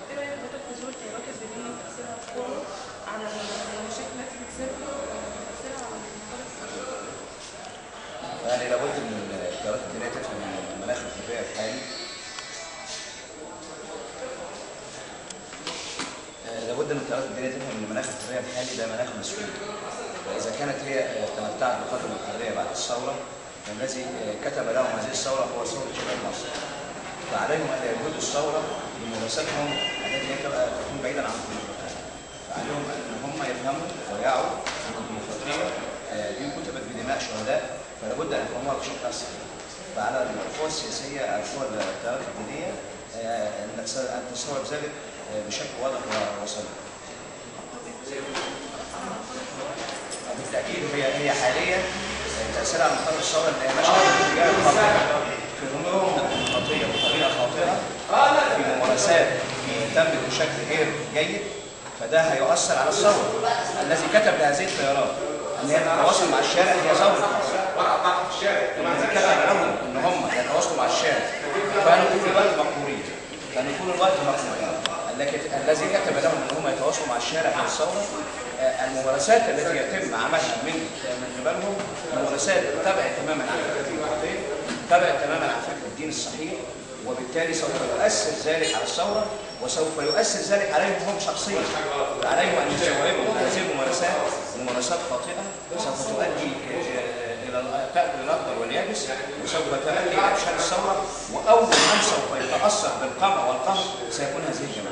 ايه رايك حضرتك في ظهور التيارات الدينيه وتاثيرها بقوه على المشاكل التي بتصير وتاثيرها على المنطقه؟ يعني لابد من التيارات الدينيه تفهم المناخ الطبيعي الحالي. لابد من التيارات الدينيه تفهم ان المناخ الطبيعي الحالي ده مناخ مسؤول. واذا كانت هي تمتعت بقدر من الحريه بعد الثوره، فالذي كتب لهم هذه الثوره هو ثوره شباب مصر. فعليهم ان يجهدوا الثوره بممارساتهم التي تكون بعيدا عن الديمقراطيه. فعليهم ان هم يفهموا ويعوا ان الديمقراطيه دي كتبت بدماء شهداء، فلا بد ان يفهموها بشكل اسرع. فعلى القوى السياسيه القوى التيارات الدينيه ان تستوعب ذلك بشكل واضح وصريح. بالتاكيد هي حاليا تاثيرها على مقر الثوره ان هي ماشيه في اتجاه خاطئ، في امور ديمقراطيه بطريقه خاطئه، في ممارسات تمت بشكل غير جيد، فده هيؤثر على الثوره. الذي كتب لهذه التيارات ان هي تتواصل مع الشارع هي ثوره. الذي كتب لهم ان هم يتواصلوا مع الشارع كانوا طول الوقت مقهورين، كانوا طول الوقت مقهورين. الذي كتب لهم ان هم يتواصلوا مع الشارع في الثوره، الممارسات التي يتم عملها من قبلهم ممارسات تبعد تماما عن فكره الديمقراطيه، تبعد تماما عن فكره الدين الصحيح، وبالتالي سوف يؤثر ذلك على الثوره، وسوف يؤثر ذلك عليهم هم شخصيا. عليهم ان يستوعبوا هذه الممارسات خاطئه سوف تؤدي تاكل الاخضر واليابس، وسوف تؤدي الى افشال الثوره، واول من سوف يتاثر بالقمع والقهر سيكون هذه الجماعه.